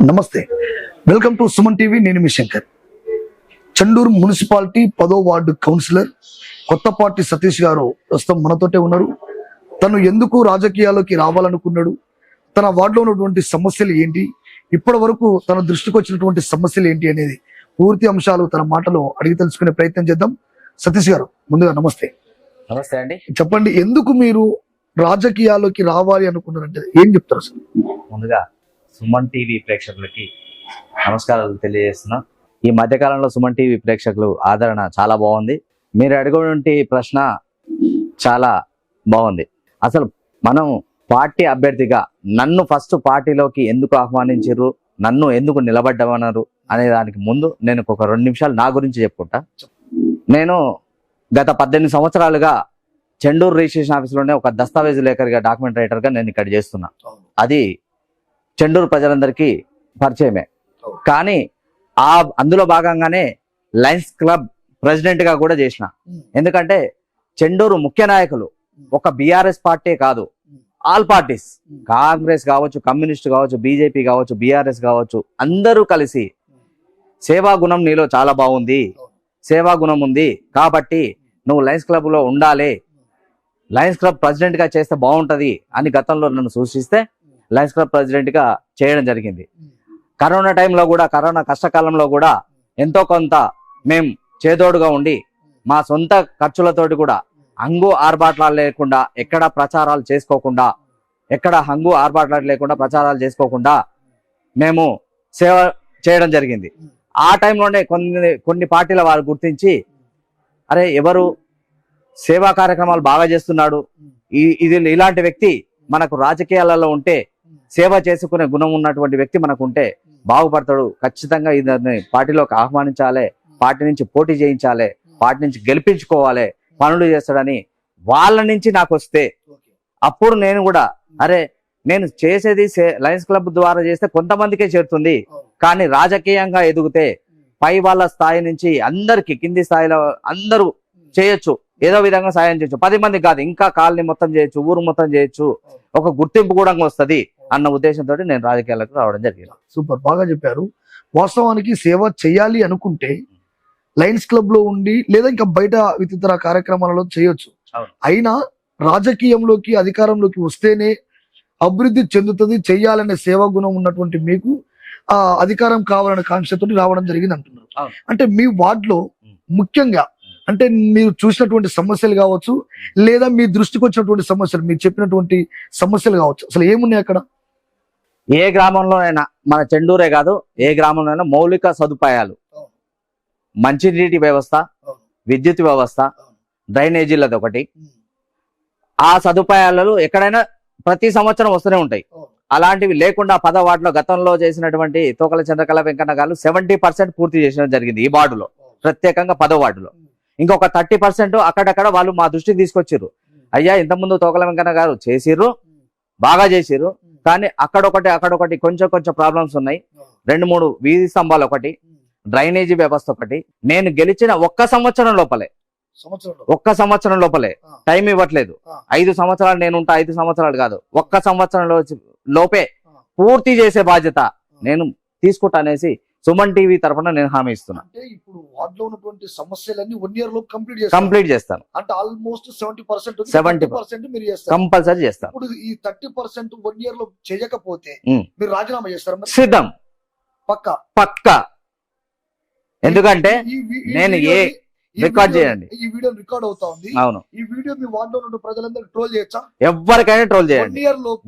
నమస్తే, welcome to Suman TV. నేను మీ Shankar. Chandur municipality 10వ వార్డు కౌన్సిలర్ కొత్తపాటి సతీష్ గారు ప్రస్తుతం మనతోటే ఉన్నారు. తను ఎందుకు రాజకీయాల్లోకి రావాలనుకున్నాడు, తన వార్డులో ఉన్నటువంటి సమస్యలు ఏంటి, ఇప్పటి వరకు తన దృష్టికి వచ్చినటువంటి సమస్యలు ఏంటి అనేది పూర్తి అంశాలు తన మాటలో అడిగి తెలుసుకునే ప్రయత్నం చేద్దాం. సతీష్ గారు, ముందుగా నమస్తే. నమస్తే అండి. చెప్పండి, ఎందుకు మీరు రాజకీయాల్లోకి రావాలి అనుకున్నారంటే ఏం చెప్తారు అసలు? ముందుగా సుమన్ టీవీ ప్రేక్షకులకి నమస్కారాలు తెలియజేస్తున్నా. ఈ మధ్యకాలంలో సుమన్ టీవీ ప్రేక్షకులు ఆదరణ చాలా బాగుంది. మీరు అడిగినటువంటి ప్రశ్న చాలా బాగుంది. అసలు మనం పార్టీ అభ్యర్థిగా నన్ను ఫస్ట్ పార్టీలోకి ఎందుకు ఆహ్వానించారు, నన్ను ఎందుకు నిలబడ్డమన్నారు అనే దానికి ముందు నేను ఒక 2 నిమిషాలు నా గురించి చెప్పుకుంటా. నేను గత 18 సంవత్సరాలుగా చెండూరు రిజిస్ట్రేషన్ ఆఫీసులోనే ఒక దస్తావేజు లేఖరిగా, డాక్యుమెంట్ రైటర్గా నేను ఇక్కడ చేస్తున్నా. అది చెండూరు ప్రజలందరికీ పరిచయమే. కానీ అందులో భాగంగానే లయన్స్ క్లబ్ ప్రెసిడెంట్ గా కూడా చేసిన. ఎందుకంటే చెండూరు ముఖ్య నాయకులు ఒక బీఆర్ఎస్ పార్టీ కాదు, ఆల్ పార్టీస్, కాంగ్రెస్ కావచ్చు, కమ్యూనిస్ట్ కావచ్చు, బీజేపీ కావచ్చు, బీఆర్ఎస్ కావచ్చు, అందరూ కలిసి సేవా గుణం నీలో చాలా బాగుంది, సేవా గుణం ఉంది కాబట్టి నువ్వు లయన్స్ క్లబ్ లో ఉండాలి, లయన్స్ క్లబ్ ప్రెసిడెంట్ గా చేస్తే బాగుంటది అని గతంలో నన్ను సూచిస్తే లయన్స్ క్లబ్ ప్రెసిడెంట్ గా చేయడం జరిగింది. కరోనా టైంలో కూడా, కరోనా కష్టకాలంలో కూడా ఎంతో కొంత మేం చేదోడుగా ఉండి మా సొంత ఖర్చులతోటి కూడా హంగు ఆర్భాట్లాలు లేకుండా, ఎక్కడ ప్రచారాలు చేసుకోకుండా, ఎక్కడ హంగు ఆర్భాట్లాలు లేకుండా ప్రచారాలు చేసుకోకుండా మేము సేవ చేయడం జరిగింది. ఆ టైంలోనే కొన్ని పార్టీల వారు గుర్తించి, అరే ఎవరు సేవా కార్యక్రమాలు బాగా చేస్తున్నాడు, ఇలాంటి వ్యక్తి మనకు రాజకీయాలలో ఉంటే, సేవ చేసుకునే గుణం ఉన్నటువంటి వ్యక్తి మనకు ఉంటే బాగుపడతాడు, ఖచ్చితంగా ఇదని పార్టీలోకి ఆహ్వానించాలి, పార్టీ నుంచి పోటీ చేయించాలి, పార్టీ నుంచి గెలిపించుకోవాలి, పనులు చేస్తాడని వాళ్ళ నుంచి నాకు వస్తే అప్పుడు నేను కూడా, అరే నేను చేసేది లయన్స్ క్లబ్ ద్వారా చేస్తే కొంతమందికే చేరుతుంది, కానీ రాజకీయంగా ఎదిగితే పై వాళ్ళ స్థాయి నుంచి అందరికి, కింది స్థాయిలో అందరూ చేయొచ్చు, ఏదో విధంగా సాయం చేయొచ్చు, 10 మందికి కాదు ఇంకా కాలనీ మొత్తం చేయొచ్చు, ఊరు మొత్తం చేయొచ్చు, ఒక గుర్తింపు కూడా వస్తుంది అన్న ఉద్దేశంతో నేను రాజకీయాలకు రావడం జరిగింది. సూపర్, బాగా చెప్పారు. వాస్తవానికి సేవ చేయాలి అనుకుంటే లయన్స్ క్లబ్ లో ఉండి లేదా ఇంకా బయట ఇతర కార్యక్రమాలలో చేయొచ్చు. అయినా రాజకీయంలోకి, అధికారంలోకి వస్తేనే అభివృద్ధి చెందుతుంది, చెయ్యాలనే సేవా గుణం ఉన్నటువంటి మీకు ఆ అధికారం కావాలనే కాంక్షతో రావడం జరిగింది అంటున్నారు. అంటే మీ వార్డులో ముఖ్యంగా అంటే మీరు చూసినటువంటి సమస్యలు కావచ్చు, లేదా మీ దృష్టికి వచ్చినటువంటి సమస్యలు, మీరు చెప్పినటువంటి సమస్యలు కావచ్చు, అసలు ఏమున్నాయి అక్కడ? ఏ గ్రామంలోనైనా, మన చెండూరే కాదు, ఏ గ్రామంలోనైనా మౌలిక సదుపాయాలు, మంచినీటి వ్యవస్థ, విద్యుత్ వ్యవస్థ, డ్రైనేజీలది ఒకటి, ఆ సదుపాయాలు ఎక్కడైనా ప్రతి సంవత్సరం వస్తూనే ఉంటాయి. అలాంటివి లేకుండా 10వ వార్డులో గతంలో చేసినటువంటి తోకల చంద్రకళ వెంకన్న గారు 70% పూర్తి చేసడం జరిగింది ఈ వార్డులో, ప్రత్యేకంగా 10వ వార్డులో. ఇంకొక 30% అక్కడక్కడ వాళ్ళు మా దృష్టికి తీసుకొచ్చిర్రు. అయ్యా ఇంతకుముందు తోకల వెంకన్న గారు చేసిర్రు, బాగా చేసిర్రు, కానీ అక్కడొకటి కొంచెం ప్రాబ్లమ్స్ ఉన్నాయి. 2-3 వీధి స్తంభాలు ఒకటి, డ్రైనేజీ వ్యవస్థ ఒకటి. నేను గెలిచిన ఒక్క సంవత్సరం లోపలే టైం ఇవ్వట్లేదు. 5 సంవత్సరాలు నేను ఉంటా, 5 సంవత్సరాలు కాదు, ఒక్క సంవత్సరం లోపే పూర్తి చేసే బాధ్యత నేను తీసుకుంటా అనేసి సుమన్ టీవీ తరఫున నేను హామీ ఇస్తున్నా. అంటే ఇప్పుడు వార్డులో ఉన్నటువంటి సమస్యలన్నీ 1 year లో కంప్లీట్ చేస్తాను. అంటే ఆల్మోస్ట్ 70% మీరు చేస్తారు, కంపల్సరీ చేస్తాను. ఇప్పుడు ఈ 30% 1 year లో చేయకపోతే మీరు రాజీనామా చేస్తారా? సిద్ధం, పక్కా. ఎందుకంటే నేను రికార్డ్ చేయండి, ఈ వీడియో రికార్డ్ అవుతా ఉంది. అవును, ఈ వీడియో మీ వార్డులో ఉన్న ప్రజలందరూ ట్రోల్ చేయొచ్చా? ఎవరికైనా ట్రోల్ చేయండి.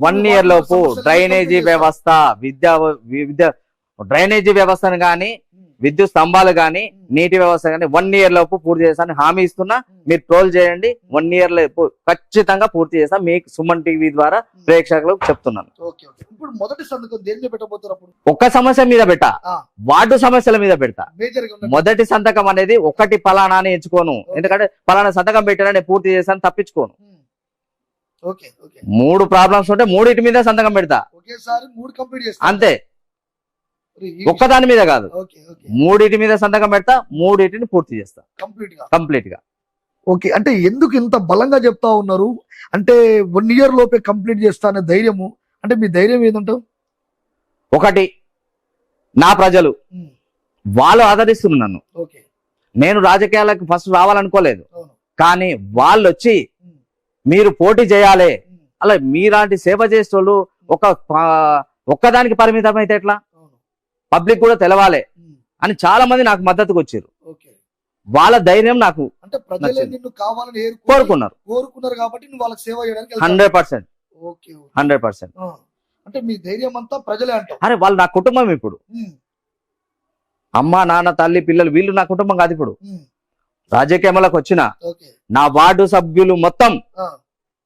1 year లోపు డ్రైనేజీ వ్యవస్థ, విద్య డ్రైనేజీ వ్యవస్థను గాని, విద్యుత్ స్తంభాలు గాని, నీటి వ్యవస్థ గాని 1 year లోపు పూర్తి చేస్తానని హామీ ఇస్తున్నా. మీరు ట్రోల్ చేయండి, 1 year లోపు ఖచ్చితంగా పూర్తి చేస్తా. మీకు సుమన్ టీవీ ద్వారా ప్రేక్షకులకు చెప్తున్నాను. ఇప్పుడు మొదటి సంతకం దేని మీద పెట్టబోతున్నారు? ఒక్క సమస్య మీద పెట్టా, వార్డు సమస్యల మీద పెడతా. మొదటి సంతకం అనేది ఒకటి పలానా అని ఎంచుకోను, ఎందుకంటే పలానా సంతకం పెట్టినా నేను పూర్తి చేస్తాను, తప్పించుకోను. 3 ప్రాబ్లమ్స్ ఉంటే 3 మీద సంతకం పెడతా, అంతే. ఒక్కదాని మీద కాదు, 3 మీద సంతకం పెడతా, 3 పూర్తి చేస్తా కంప్లీట్ గా. ఓకే, అంటే ఎందుకు ఇంత బలంగా చెప్తా ఉన్నారు? అంటే 1 year లోపే కంప్లీట్ చేస్తా అనే ధైర్యము, అంటే మీ ధైర్యం ఏదంటావు? ఒకటి నా ప్రజలు ఉమ్, వాళ్ళు ఆదరిస్తున్నారు నన్ను. ఓకే. నేను రాజకీయాలకు ఫస్ట్ రావాలనుకోలేదు, అవును. కానీ వాళ్ళు వచ్చి ఉమ్, మీరు పోటీ చేయాలి, ఉమ్, అలా మీలాంటి సేవ చేసేటోళ్ళు ఒక్కదానికి పరిమితం అయితే ఎట్లా, అవును. పబ్లిక్ కూడా తెలవాలి ఉమ్, అని చాలా మంది నాకు మద్దతుకు వచ్చారు. ఓకే. వాళ్ళ ధైర్యం నాకు అంటే ప్రజలే నచ్చింది. నిన్ను కావాలని కోరుకున్నారు కాబట్టి నువ్వు వాళ్ళకి సేవ చేయడానికి వెళ్తావు. 100%. Okay, okay. 100%. ఆ, అంటే మీ ధైర్యం అంతా ప్రజలే అంటావు. అరే వాళ్ళు నా కుటుంబం. ఇప్పుడు ఉమ్, అమ్మ నాన్న తల్లి పిల్లలు వీళ్ళు నా కుటుంబం కాదు. ఇప్పుడు ఉమ్, రాజకీయంలోకి వచ్చిన ఓకే. నా వార్డు సభ్యులు మొత్తం ఆ,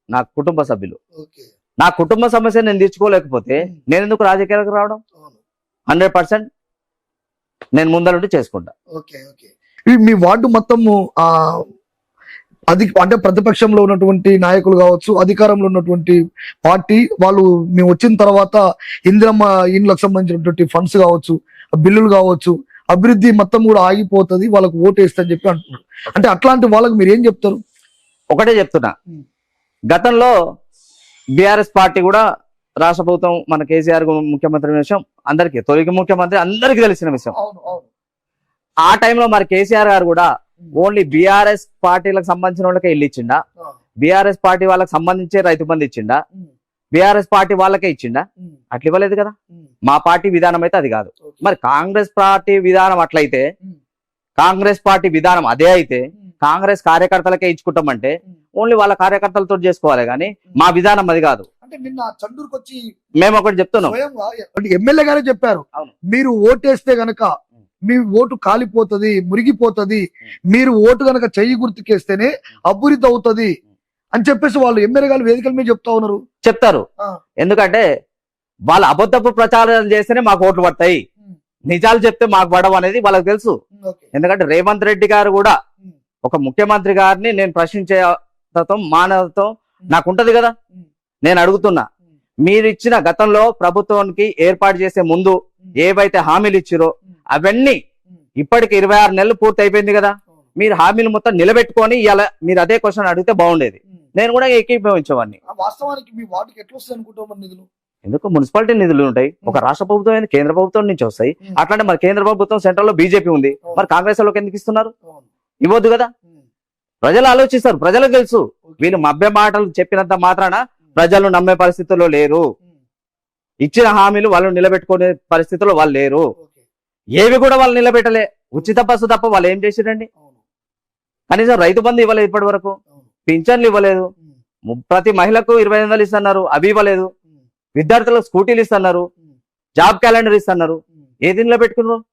నా కుటుంబ సభ్యులు. ఓకే. నా కుటుంబ సమస్య నేను తీర్చుకోలేకపోతే నేను ఎందుకు రాజకీయాలకు రావడం? అవును. 100% నేను ముందరుండి చేసుకుంటా. Okay, okay. మీ వార్డు మొత్తము అది అంటే ప్రతిపక్షంలో ఉన్నటువంటి నాయకులు కావచ్చు, అధికారంలో ఉన్నటువంటి పార్టీ వాళ్ళు మేము వచ్చిన తర్వాత ఇందిరమ్మ ఇండ్లకు సంబంధించినటువంటి ఫండ్స్ కావచ్చు, బిల్లులు కావచ్చు, అభివృద్ధి మొత్తం కూడా ఆగిపోతుంది, వాళ్ళకు ఓటు వేస్తని చెప్పి అంటున్నారు. అంటే అట్లాంటి వాళ్ళకి మీరు ఏం చెప్తారు? ఒకటే చెప్తున్నా, గతంలో బీఆర్ఎస్ పార్టీ కూడా రాష్ట్ర ప్రభుత్వం మన కేసీఆర్ ముఖ్యమంత్రి విషయం అందరికీ, తొలికి ముఖ్యమంత్రి అందరికీ తెలిసిన విషయం. అవును, అవును. ఆ టైంలో మరి కేసీఆర్ గారు కూడా ఓన్లీ బీఆర్ఎస్ పార్టీలకు సంబంధించిన వాళ్ళకే ఇల్లు ఇచ్చిండా, బీఆర్ఎస్ పార్టీ వాళ్ళకి సంబంధించే రైతు బంధు ఇచ్చిండా, బీఆర్ఎస్ పార్టీ వాళ్ళకే ఇచ్చిండా? అట్లా ఇవ్వలేదు కదా. మా పార్టీ విధానం అయితే అది కాదు. మరి కాంగ్రెస్ పార్టీ విధానం అట్లయితే, కాంగ్రెస్ పార్టీ విధానం అదే అయితే కాంగ్రెస్ కార్యకర్తలకే ఇచ్చుకుంటామంటే ఓన్లీ వాళ్ళ కార్యకర్తలతో చేసుకోవాలి, కానీ మా విధానం అది కాదు. అంటే నిన్న చండూరుకు వచ్చి మేము ఒకటి చెప్తున్నాం, ఎమ్మెల్యే గారే చెప్పారు, అవును. మీరు ఓటేస్తే గనక మీ ఓటు కాలిపోతుంది, మురిగిపోతుంది, మీరు ఓటు గనక చెయ్యి గుర్తుకేస్తేనే అభివృద్ధి అవుతుంది అని చెప్పేసి వాళ్ళు ఎమ్మెల్యే గారు వేదికల మీద చెప్తారు. ఎందుకంటే వాళ్ళు అబద్ధపు ప్రచారాలు చేస్తేనే మాకు ఓట్లు పడతాయి, నిజాలు చెప్తే మాకు పడవు అనేది వాళ్ళకి తెలుసు. ఎందుకంటే రేవంత్ రెడ్డి గారు కూడా ఒక ముఖ్యమంత్రి గారిని నేను ప్రశ్నించే తత్వం, మానవత్వం నాకుంటది కదా. నేను అడుగుతున్నా, మీరు ఇచ్చిన గతంలో ప్రభుత్వానికి ఏర్పాటు చేసే ముందు ఏవైతే హామీలు ఇచ్చిరో అవన్నీ ఇప్పటికి 26 నెలలు పూర్తి అయిపోయింది కదా. మీరు హామీలు మొత్తం నిలబెట్టుకొని ఇలా మీరు అదే క్వశ్చన్ అడిగితే బాగుండేది, నేను కూడా ఏకీభవించేవాడిని. వాస్తవానికి మీ వాటికి ఎట్లా వస్తాయి అనుకుంటాం నిధులు? ఎందుకు మున్సిపాలిటీ నిధులు ఉంటాయి, ఒక రాష్ట్ర ప్రభుత్వం అయినా కేంద్ర ప్రభుత్వం నుంచి వస్తాయి. అట్లాంటి మరి కేంద్ర ప్రభుత్వం సెంట్రల్ లో బీజేపీ ఉంది, మరి కాంగ్రెస్ వాళ్ళకి ఎందుకు ఇస్తున్నారు? ఇవ్వద్దు కదా. ప్రజలు ఆలోచిస్తారు, ప్రజలకు తెలుసు వీళ్ళు మభ్య మాటలు చెప్పినంత మాత్రాన ప్రజలు నమ్మే పరిస్థితుల్లో లేరు, ఇచ్చిన హామీలు వాళ్ళు నిలబెట్టుకునే పరిస్థితుల్లో వాళ్ళు లేరు, ఏవి కూడా వాళ్ళు నిలబెట్టలే. ఉచిత బస్సు తప్ప వాళ్ళు ఏం చేసిరండి? కనీసం రైతు బంధు ఇవ్వలేదు, ఇప్పటి వరకు పింఛన్లు ఇవ్వలేదు, ప్రతి మహిళకు 25,000 ఇస్తున్నారు, అవి ఇవ్వలేదు, విద్యార్థులకు స్కూటీలు ఇస్తున్నారు, జాబ్ క్యాలెండర్ ఇస్తున్నారు. ఏది నిలబెట్టుకున్నారు?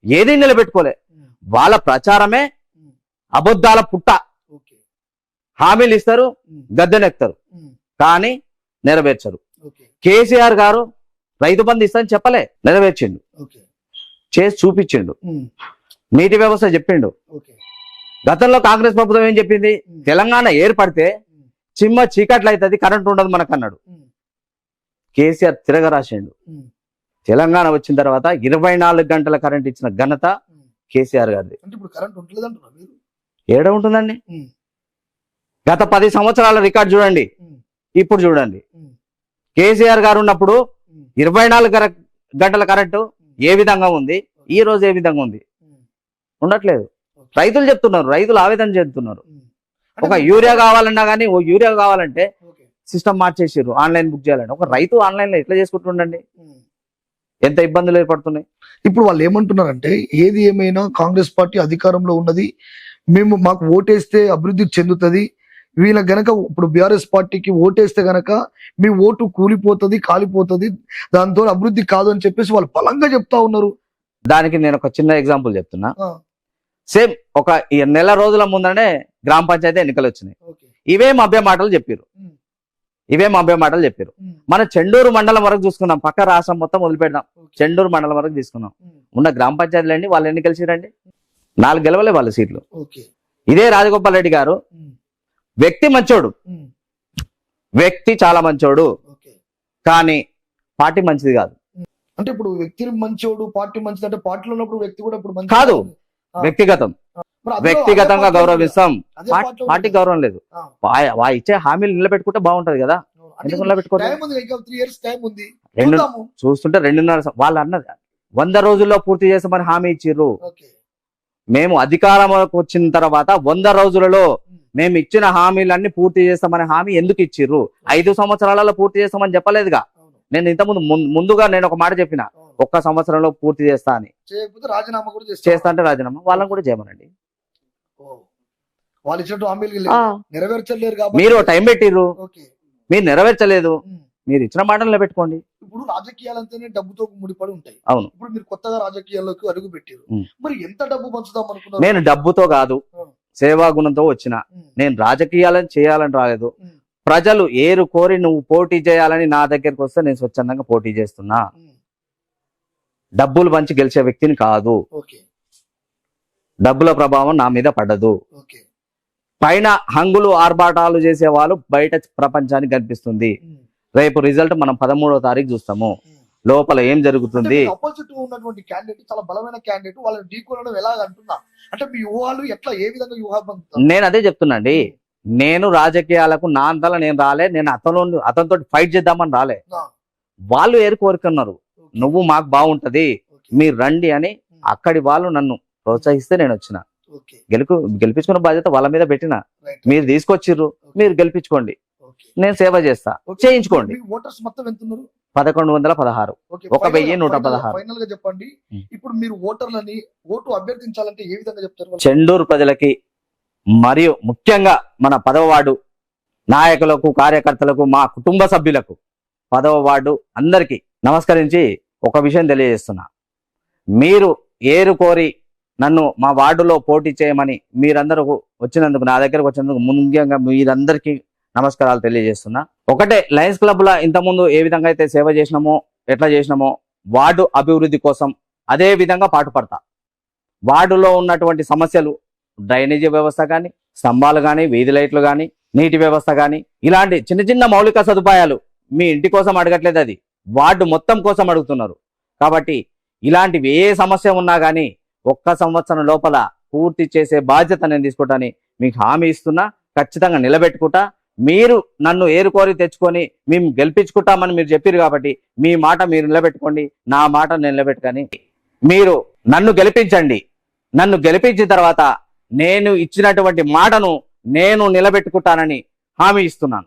ఏది నిలబెట్టుకోలే. వాళ్ళ ప్రచారమే అబద్ధాల పుట్ట. హామీలు ఇస్తారు, గద్దెనెక్తారు, కానీ నెరవేర్చరు. కేసీఆర్ గారు రైతు బంధు ఇస్తారని చెప్పలే, నెరవేర్చిండు, చేసి చూపించిండు, నీటి వ్యవస్థ చెప్పిండు. గతంలో కాంగ్రెస్ ప్రభుత్వం ఏం చెప్పింది? తెలంగాణ ఏర్పడితే చిమ్మ చీకట్లు అవుతుంది, కరెంట్ ఉండదు మనకు అన్నాడు. కేసీఆర్ తిరగరాసిండు. తెలంగాణ వచ్చిన తర్వాత 24 గంటల కరెంట్ ఇచ్చిన ఘనత కేసీఆర్ గారిది. ఏడ ఉంటుందండి? గత 10 సంవత్సరాల రికార్డు చూడండి, ఇప్పుడు చూడండి. కేసీఆర్ గారు ఉన్నప్పుడు 24 గంటల కరెంటు ఏ విధంగా ఉంది, ఈ రోజు ఏ విధంగా ఉంది? ఉండట్లేదు. రైతులు చెప్తున్నారు, రైతులు ఆవేదన చెప్తున్నారు. ఒక యూరియా కావాలన్నా కానీ, ఓ యూరియా కావాలంటే సిస్టమ్ మార్చేసారు, ఆన్లైన్ బుక్ చేయాలంటే. ఒక రైతు ఆన్లైన్ లో ఎట్లా చేసుకుంటుండండి? ఎంత ఇబ్బందులు ఏర్పడుతున్నాయి. ఇప్పుడు వాళ్ళు ఏమంటున్నారంటే, ఏది ఏమైనా కాంగ్రెస్ పార్టీ అధికారంలో ఉన్నది, మాకు ఓటేస్తే అభివృద్ధి చెందుతుంది, వీళ్ళ గనక ఇప్పుడు బీఆర్ఎస్ పార్టీకి ఓటేస్తే గనక మీ ఓటు కూలిపోతుంది, కాలిపోతుంది, దాంతో అభివృద్ధి కాదు అని చెప్పేసి వాళ్ళు బలంగా చెప్తా ఉన్నారు. దానికి నేను ఒక చిన్న ఎగ్జాంపుల్ చెప్తున్నా. సేమ్ ఒక నెల రోజుల ముందనే గ్రామ పంచాయతీ ఎన్నికలు వచ్చినాయి. ఇవే మభ్య మాటలు చెప్పారు, మన చెండూరు మండలం వరకు చూసుకున్నాం, పక్క రాష్ట్రం మొత్తం వదిలిపెడదాం, చెండూరు మండలం వరకు తీసుకున్నాం. ఉన్న గ్రామ పంచాయతీలు అండి, వాళ్ళు ఎన్ని గెలిచిరండి? 4 గెలవలే వాళ్ళ సీట్లు. ఇదే రాజగోపాల్ రెడ్డి గారు వ్యక్తి మంచోడు, వ్యక్తి చాలా మంచోడు, కానీ పార్టీ మంచిది కాదు. అంటే ఇప్పుడు వ్యక్తి మంచోడు, పార్టీ మంచిది అంటే పార్టీలో ఉన్నప్పుడు వ్యక్తి కూడా ఇప్పుడు మంచి కాదు, వ్యక్తిగతంగా గౌరవిస్తాం, పార్టీ గౌరవం లేదు. ఇచ్చే హామీలు నిలబెట్టుకుంటే బాగుంటది కదా. ఎందుకు నిలబెట్టుకోలేదు? టైం ఉంది, ఇంకా 3 years టైం ఉంది. రెండు చూద్దాము. చూస్తుంటే 2.5 వాళ్ళు అన్నది 100 రోజుల్లో పూర్తి చేస్తామని హామీ ఇచ్చిర్రు. ఓకే. మేము అధికారంలోకి వచ్చిన తర్వాత 100 రోజులలో మేము ఇచ్చిన హామీలన్నీ పూర్తి చేస్తామని హామీ ఎందుకు ఇచ్చిర్రు? 5 సంవత్సరాలలో పూర్తి చేస్తామని చెప్పలేదుగా. అవును. నేను ఇంతకుముందు ముందుగా నేను ఒక మాట చెప్పిన, అవును. 1 సంవత్సరంలో పూర్తి చేస్తా అని. చేయకపోతే రాజీనామా కూడా చేస్తా అంటే రాజీనామా వాళ్ళని కూడా చేయమనండి. వాళ్ళు ఇచ్చినట్టు హామీలు ఆ. నెరవేర్చలేరు కాబట్టి మీరు టైం పెట్టిర్రు, ఓకే. మీరు నెరవేర్చలేదు, ఉమ్. మీరు ఇచ్చిన మాటలు నిలబెట్టుకోండి. ఇప్పుడు రాజకీయాలంటేనే డబ్బుతో ముడిపడి ఉంటాయి. అవును. ఇప్పుడు మీరు కొత్తగా రాజకీయాల్లోకి అడుగు పెట్టారు. ఉమ్. మరి ఎంత డబ్బు పంచుదాం అనుకున్నారు? నేను డబ్బుతో కాదు, సేవా గుణంతో వచ్చిన. ఉమ్. నేను రాజకీయాలను చేయాలని రాలేదు. ఉమ్. ప్రజలు ఏరు కోరి నువ్వు పోటీ చేయాలని నా దగ్గరికి వస్తే నేను స్వచ్ఛందంగా పోటీ చేస్తున్నా. ఉమ్. డబ్బులు పంచి గెలిచే వ్యక్తిని కాదు. ఓకే. డబ్బుల ప్రభావం నా మీద పడదు. ఓకే. పైన హంగులు ఆర్భాటాలు చేసే వాళ్ళు బయట ప్రపంచానికి కనిపిస్తుంది. ఉమ్. రేపు రిజల్ట్ మనం 13వ తారీఖు చూస్తాము. ఉమ్. లోపల ఏం జరుగుతుంది? ఆపోజిట్ ఉన్నటువంటి క్యాండిడేట్ చాలా బలమైన క్యాండిడేట్, వాళ్ళని ఢీకొనడం ఎలాగ అంటున్నా అంటే మీ వ్యూహాలు ఎట్లా, ఏ విధంగా వ్యూహాలు నేను అదే చెప్తున్నా అండి. నేను రాజకీయాలకు నా అంతలా నేను రాలే. నేను అతనితో ఫైట్ చేద్దామని రాలే. వాళ్ళు ఏరు కోరుకున్నారు, నువ్వు మాకు బాగుంటది మీరు రండి అని. అక్కడి వాళ్ళు నన్ను ప్రోత్సహిస్తే నేను వచ్చిన. గెలిపించుకున్న బాధ్యత వాళ్ళ మీద పెట్టిన. మీరు తీసుకొచ్చిర్రు, మీరు గెలిపించుకోండి, నేను సేవ చేస్తా, చేయించుకోండి. ఓటర్స్ మొత్తం ఎంత ఉన్నారు? 1116, 1116. ఫైనల్ గా చెప్పండి, ఇప్పుడు మీరు ఓటర్లని ఓటు అభ్యర్థించాలంటే ఏ విధంగా చెప్తారు? చెండూరు ప్రజలకి మరియు ముఖ్యంగా మన 10వ వార్డు నాయకులకు, కార్యకర్తలకు, మా కుటుంబ సభ్యులకు, 10వ వార్డు అందరికీ నమస్కరించి ఒక విషయం తెలియజేస్తున్నా. మీరు ఏరు కోరి నన్ను మా వార్డులో పోటీ చేయమని మీరందరూ వచ్చినందుకు, నా దగ్గరకు వచ్చినందుకు ముఖ్యంగా మీరందరికీ నమస్కారాలు తెలియజేస్తున్నా. ఒకటే, లయన్స్ క్లబ్ లా ఇంతకుముందు ఏ విధంగా అయితే సేవ చేసినామో, ఎట్లా చేసినామో, వార్డు అభివృద్ధి కోసం అదే విధంగా పాటుపడతా. వార్డులో ఉన్నటువంటి సమస్యలు, డ్రైనేజీ వ్యవస్థ కానీ, స్తంభాలు కానీ, వీధి లైట్లు కానీ, నీటి వ్యవస్థ కానీ, ఇలాంటి చిన్న చిన్న మౌలిక సదుపాయాలు మీ ఇంటి కోసం అడగట్లేదు, అది వార్డు మొత్తం కోసం అడుగుతున్నారు. కాబట్టి ఇలాంటివి ఏ సమస్య ఉన్నా కానీ 1 సంవత్సరం లోపల పూర్తి చేసే బాధ్యత నేను తీసుకుంటానని మీకు హామీ ఇస్తున్నా. ఖచ్చితంగా నిలబెట్టుకుంటా. మీరు నన్ను ఏరుకోరి తెచ్చుకొని మేము గెలిపించుకుంటామని మీరు చెప్పారు కాబట్టి మీ మాట మీరు నిలబెట్టుకోండి, నా మాట నేను నిలబెట్టుకొని మీరు నన్ను గెలిపించండి. నన్ను గెలిపించిన తర్వాత నేను ఇచ్చినటువంటి మాటను నేను నిలబెట్టుకుంటానని హామీ ఇస్తున్నాను.